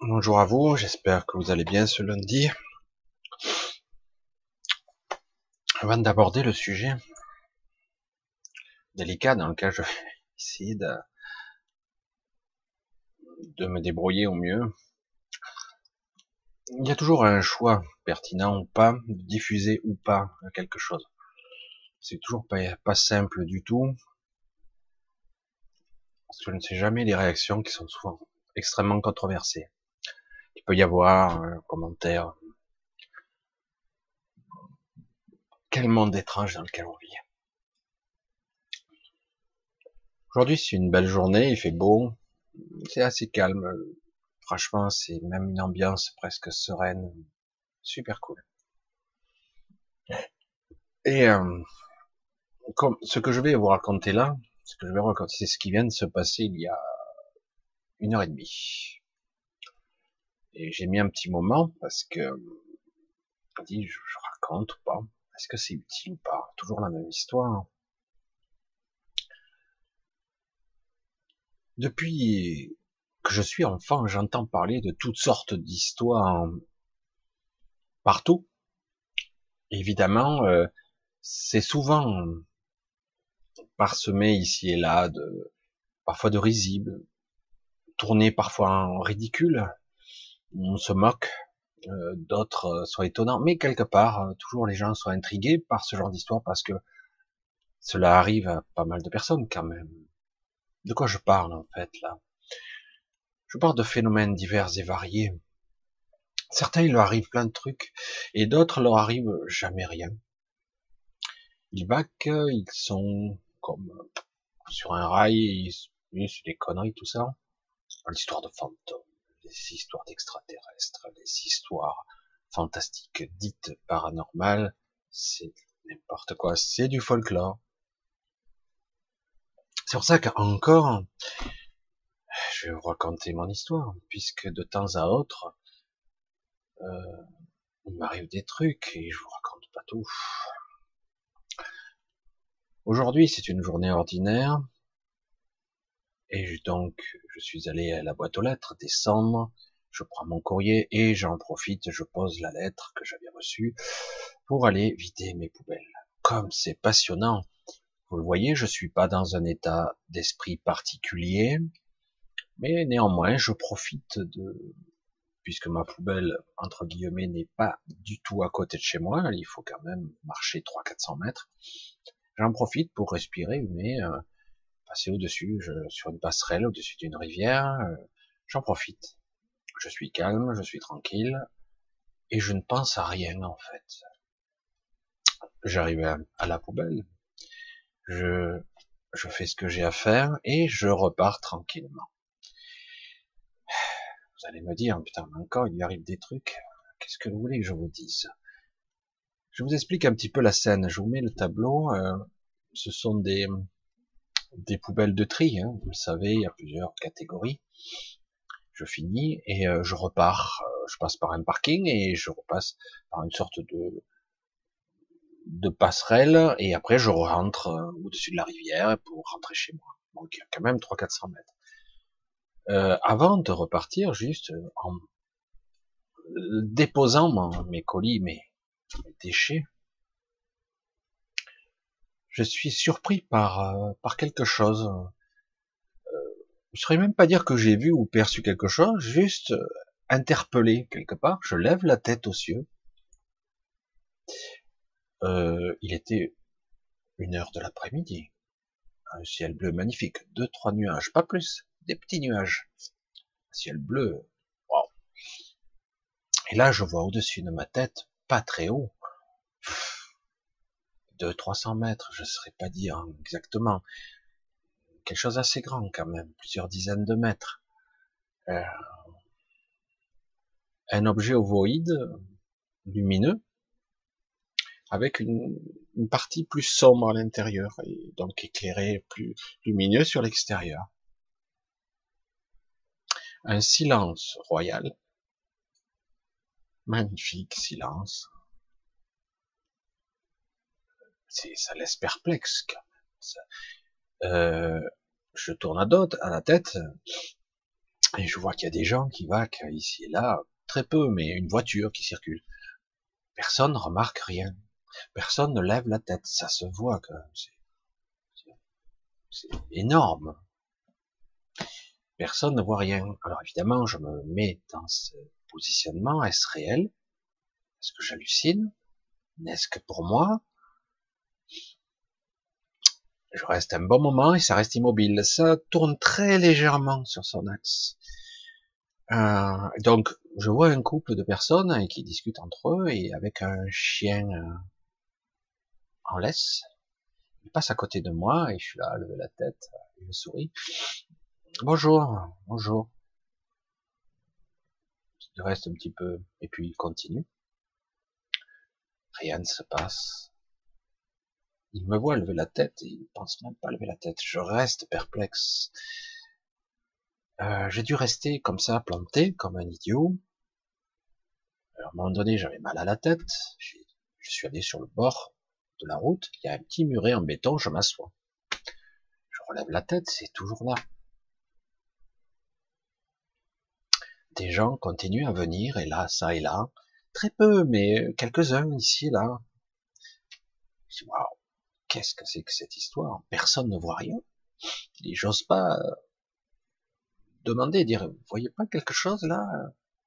Bonjour à vous, j'espère que vous allez bien ce lundi. Avant d'aborder le sujet délicat dans lequel je vais essayer de me débrouiller au mieux, il y a toujours un choix pertinent ou pas, de diffuser ou pas quelque chose. C'est toujours pas simple du tout, parce que je ne sais jamais les réactions qui sont souvent extrêmement controversées. Il peut y avoir un commentaire, quel monde étrange dans lequel on vit. Aujourd'hui c'est une belle journée, il fait beau, c'est assez calme. Franchement, c'est même une ambiance presque sereine, super cool. Et comme ce que je vais vous raconter là, ce que je vais raconter, c'est ce qui vient de se passer il y a 1 heure et demie. Et j'ai mis un petit moment parce que je me dis, je raconte ou pas, est-ce que c'est utile ou pas? Toujours la même histoire. Depuis que je suis enfant, j'entends parler de toutes sortes d'histoires partout. Évidemment, c'est souvent parsemé ici et là de parfois de risibles, tourné parfois en ridicule, on se moque, d'autres sont étonnants, mais quelque part, toujours les gens sont intrigués par ce genre d'histoire parce que cela arrive à pas mal de personnes quand même. De quoi je parle en fait là? Je parle de phénomènes divers et variés. Certains, il leur arrive plein de trucs, et d'autres leur arrive jamais rien. Ils vaquent, ils sont comme sur un rail, c'est des conneries tout ça. L'histoire de fantômes, les histoires d'extraterrestres, les histoires fantastiques dites paranormales, c'est n'importe quoi, c'est du folklore. C'est pour ça qu'encore, je vais vous raconter mon histoire, puisque de temps à autre, il m'arrive des trucs et je vous raconte pas tout. Aujourd'hui, c'est une journée ordinaire, et donc, je suis allé à la boîte aux lettres, descendre, je prends mon courrier et j'en profite, je pose la lettre que j'avais reçue pour aller vider mes poubelles. Comme c'est passionnant, vous le voyez, je suis pas dans un état d'esprit particulier, mais néanmoins, je profite puisque ma poubelle, entre guillemets, n'est pas du tout à côté de chez moi, il faut quand même marcher 300-400 mètres, j'en profite pour respirer, mais passer au-dessus, sur une passerelle, au-dessus d'une rivière, j'en profite. Je suis calme, je suis tranquille, et je ne pense à rien en fait. J'arrive à la poubelle, je, je fais ce que j'ai à faire, et je repars tranquillement. Vous allez me dire, putain, encore il lui arrive des trucs, qu'est-ce que vous voulez que je vous dise? Je vous explique un petit peu la scène, je vous mets le tableau, ce sont des poubelles de tri, hein, vous le savez, il y a plusieurs catégories. Je finis et je repars. Je passe par un parking et je repasse par une sorte de passerelle et après je rentre au-dessus de la rivière pour rentrer chez moi. Donc il y a quand même 300-400 mètres. Avant de repartir, juste en déposant mes colis, mes déchets, je suis surpris par quelque chose. Je ne saurais même pas dire que j'ai vu ou perçu quelque chose, juste interpellé quelque part. Je lève la tête aux cieux. Il était 1 heure de l'après-midi. Un ciel bleu magnifique. 2, 3 nuages, pas plus. Des petits nuages. Un ciel bleu. Wow. Et là, je vois au-dessus de ma tête, pas très haut, 200-300 mètres, je ne saurais pas dire exactement. Quelque chose d'assez grand quand même, plusieurs dizaines de mètres. Euh, un objet ovoïde, lumineux, avec une partie plus sombre à l'intérieur, et donc éclairé, plus lumineux sur l'extérieur. Un silence royal, magnifique silence. Ça laisse perplexe. Quand même. Je tourne à la tête, Et je vois qu'il y a des gens qui vaquent ici et là, très peu, mais une voiture qui circule. Personne ne remarque rien. Personne ne lève la tête. Ça se voit que c'est énorme. Personne ne voit rien. Alors évidemment, je me mets dans ce positionnement. Est-ce réel? Est-ce que j'hallucine? N'est-ce que pour moi? Je reste un bon moment et ça reste immobile. Ça tourne très légèrement sur son axe. Donc, je vois un couple de personnes qui discutent entre eux et avec un chien en laisse. Il passe à côté de moi et je suis là, à lever la tête, je souris. Bonjour, bonjour. Il reste un petit peu et puis il continue. Rien ne se passe. Il me voit lever la tête et il ne pense même pas lever la tête. Je reste perplexe. J'ai dû rester comme ça, planté, comme un idiot. Alors, à un moment donné, j'avais mal à la tête. Je suis allé sur le bord de la route. Il y a un petit muret en béton, je m'assois. Je relève la tête, c'est toujours là. Des gens continuent à venir, et là, ça et là. Très peu, mais quelques-uns ici et là. Je dis, waouh, qu'est-ce que c'est que cette histoire? Personne ne voit rien. Et j'ose pas demander, dire, vous voyez pas quelque chose là?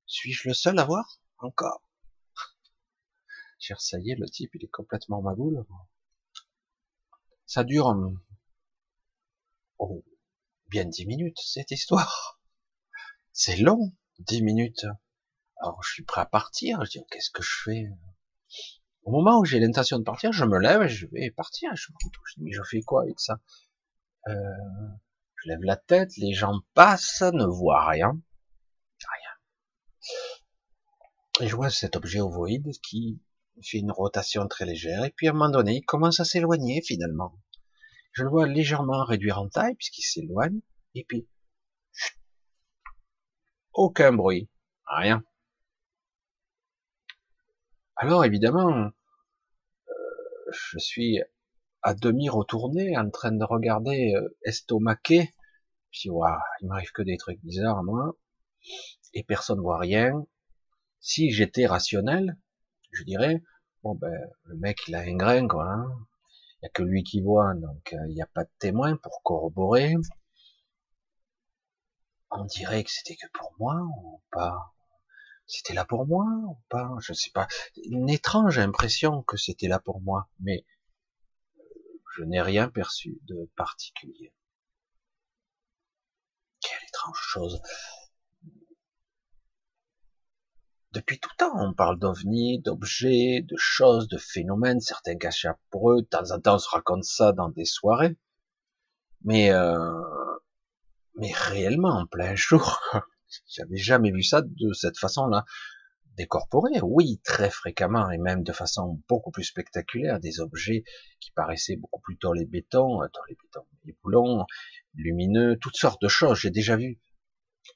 Suis-je le seul à voir? Encore. Ça y est, le type, il est complètement maboule. Ça dure, oh, bien 10 minutes, cette histoire. C'est long, 10 minutes. Alors, je suis prêt à partir. Je dis, qu'est-ce que je fais? Au moment où j'ai l'intention de partir, je me lève et je vais partir. Je me dis, mais je fais quoi avec ça? Euh, je lève la tête, les gens passent, ne voient rien. Et je vois cet objet ovoïde qui fait une rotation très légère. Et puis, à un moment donné, il commence à s'éloigner, finalement. Je le vois légèrement réduire en taille, puisqu'il s'éloigne. Et puis, aucun bruit. Rien. Alors, évidemment, je suis à demi retourné, en train de regarder estomaqué. Je dis, waouh, il m'arrive que des trucs bizarres, moi. Et personne ne voit rien. Si j'étais rationnel, je dirais, bon ben, le mec, il a un grain, quoi. Hein. Il n'y a que lui qui voit, donc il n'y a pas de témoin pour corroborer. On dirait que c'était que pour moi, ou pas. C'était là pour moi, ou pas. Je sais pas. Une étrange impression que c'était là pour moi, mais je n'ai rien perçu de particulier. Quelle étrange chose. Depuis tout temps, on parle d'ovnis, d'objets, de choses, de phénomènes, certains cachés pour eux. De temps en temps, on se raconte ça dans des soirées. Mais, mais réellement, en plein jour, j'avais jamais vu ça de cette façon-là. Décorporé, oui, très fréquemment, et même de façon beaucoup plus spectaculaire, des objets qui paraissaient beaucoup plus dans les bétons, les boulons, lumineux, toutes sortes de choses, j'ai déjà vu.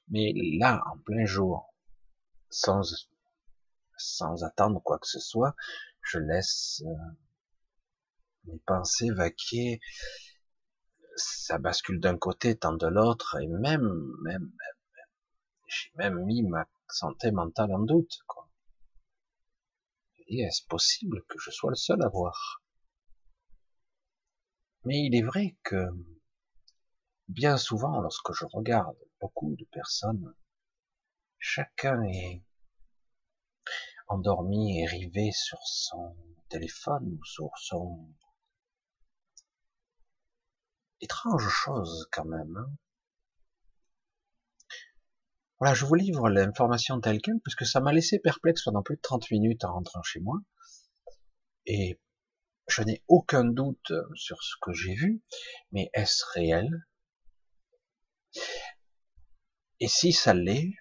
Mais là, en plein jour, sans attendre quoi que ce soit, je laisse mes pensées vaquer, ça bascule d'un côté, tant de l'autre, et même, j'ai même mis ma santé mentale en doute, quoi. Et est-ce possible que je sois le seul à voir? Mais il est vrai que bien souvent, lorsque je regarde beaucoup de personnes, chacun est endormi et rivé sur son téléphone ou sur son étrange chose quand même. Hein. Voilà, je vous livre l'information telle quelle, parce que ça m'a laissé perplexe pendant plus de 30 minutes en rentrant chez moi, et je n'ai aucun doute sur ce que j'ai vu, mais est-ce réel? Et si ça l'est,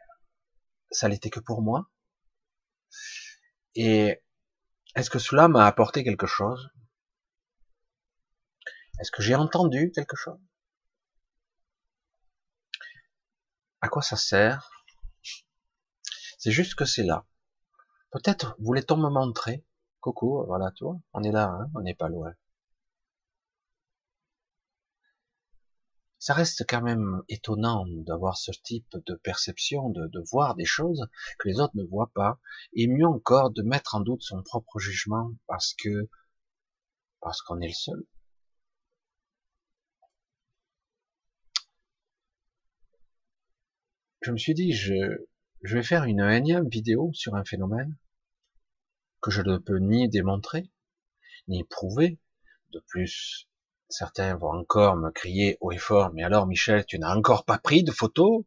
ça l'était que pour moi? Et est-ce que cela m'a apporté quelque chose? Est-ce que j'ai entendu quelque chose? À quoi ça sert? C'est juste que c'est là. Peut-être voulait-on me montrer. Coucou, voilà, tu vois, on est là, hein, on n'est pas loin. ça reste quand même étonnant d'avoir ce type de perception, de voir des choses que les autres ne voient pas, et mieux encore de mettre en doute son propre jugement parce qu'on est le seul. Je me suis dit, je vais faire une énième vidéo sur un phénomène que je ne peux ni démontrer, ni prouver. De plus, certains vont encore me crier haut et fort, mais alors Michel, tu n'as encore pas pris de photos?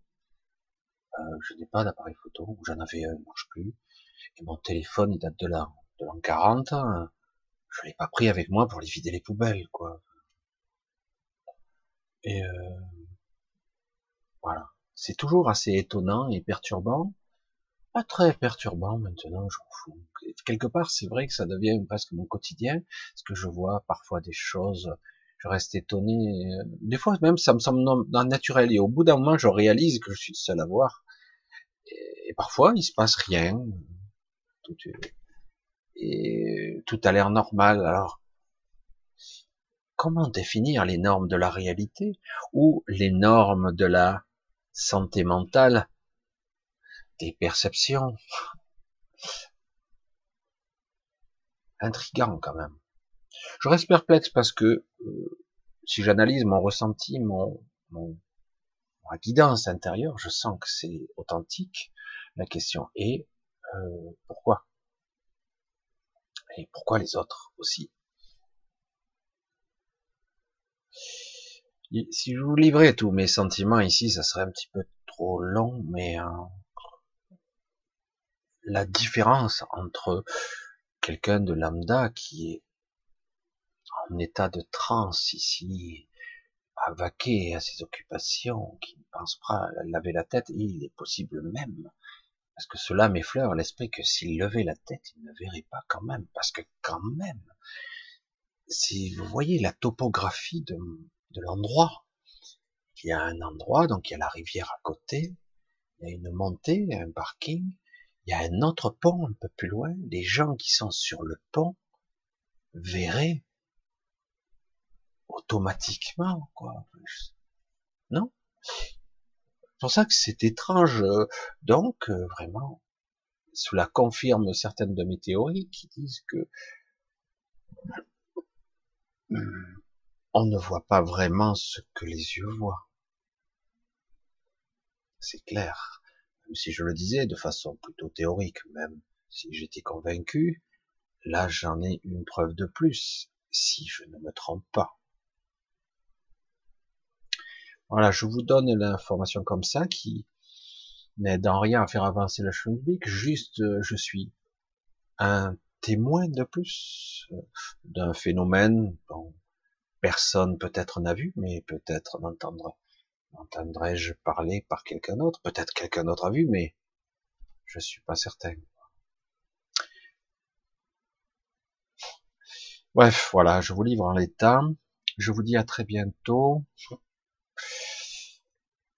Je n'ai pas d'appareil photo, ou j'en avais un, il marche plus, et mon téléphone, il date de l'an 40, hein. Je l'ai pas pris avec moi pour les vider les poubelles, quoi. Et voilà. C'est toujours assez étonnant et perturbant. Pas très perturbant maintenant, j'en fous. Quelque part, c'est vrai que ça devient presque mon quotidien, parce que je vois parfois des choses, je reste étonné. Des fois même, ça me semble naturel. Et au bout d'un moment, je réalise que je suis le seul à voir. Et parfois, il se passe rien. Tout, et tout a l'air normal. Alors, comment définir les normes de la réalité ou les normes de la santé mentale, des perceptions? Intriguant quand même. Je reste perplexe parce que si j'analyse mon ressenti, ma guidance intérieure, je sens que c'est authentique. La question est pourquoi? Et pourquoi les autres aussi? Si je vous livrais tous mes sentiments ici, ça serait un petit peu trop long, mais la différence entre quelqu'un de lambda qui est en état de transe ici, à vaquer à ses occupations, qui ne pense pas à laver la tête, il est possible même, parce que cela m'effleure l'esprit, que s'il levait la tête, il ne verrait pas quand même, parce que quand même, si vous voyez la topographie de l'endroit, il y a un endroit, donc il y a la rivière à côté, il y a une montée, un parking, il y a un autre pont un peu plus loin, les gens qui sont sur le pont verraient automatiquement, quoi. Non? C'est pour ça que c'est étrange. Donc, vraiment, cela confirme certaines de mes théories qui disent que on ne voit pas vraiment ce que les yeux voient. C'est clair. Même si je le disais de façon plutôt théorique, même si j'étais convaincu, là j'en ai une preuve de plus, si je ne me trompe pas. Voilà, je vous donne l'information comme ça, qui n'aide en rien à faire avancer le chemin public, juste je suis un témoin de plus d'un phénomène dont personne peut-être n'a vu, mais peut-être entendrai-je parler par quelqu'un d'autre, peut-être quelqu'un d'autre a vu, mais je suis pas certain. Bref, voilà, je vous livre en l'état. Je vous dis à très bientôt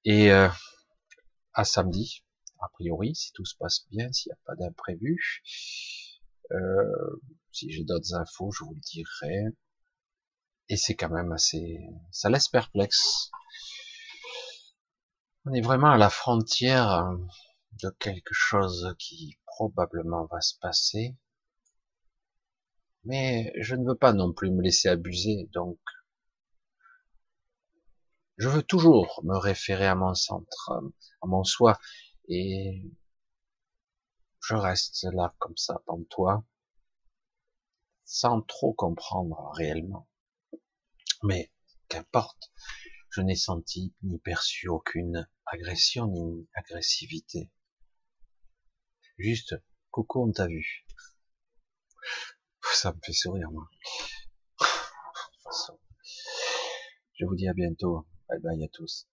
et à samedi, a priori, si tout se passe bien, s'il n'y a pas d'imprévu. Si j'ai d'autres infos, je vous le dirai. Et c'est quand même assez, ça laisse perplexe. On est vraiment à la frontière de quelque chose qui probablement va se passer. Mais je ne veux pas non plus me laisser abuser, donc je veux toujours me référer à mon centre, à mon soi, et je reste là comme ça, pantois, sans trop comprendre réellement. Mais qu'importe, je n'ai senti ni perçu aucune agression ni agressivité. Juste, coucou, on t'a vu. Ça me fait sourire, moi. De toute façon, je vous dis à bientôt. Bye bye à tous.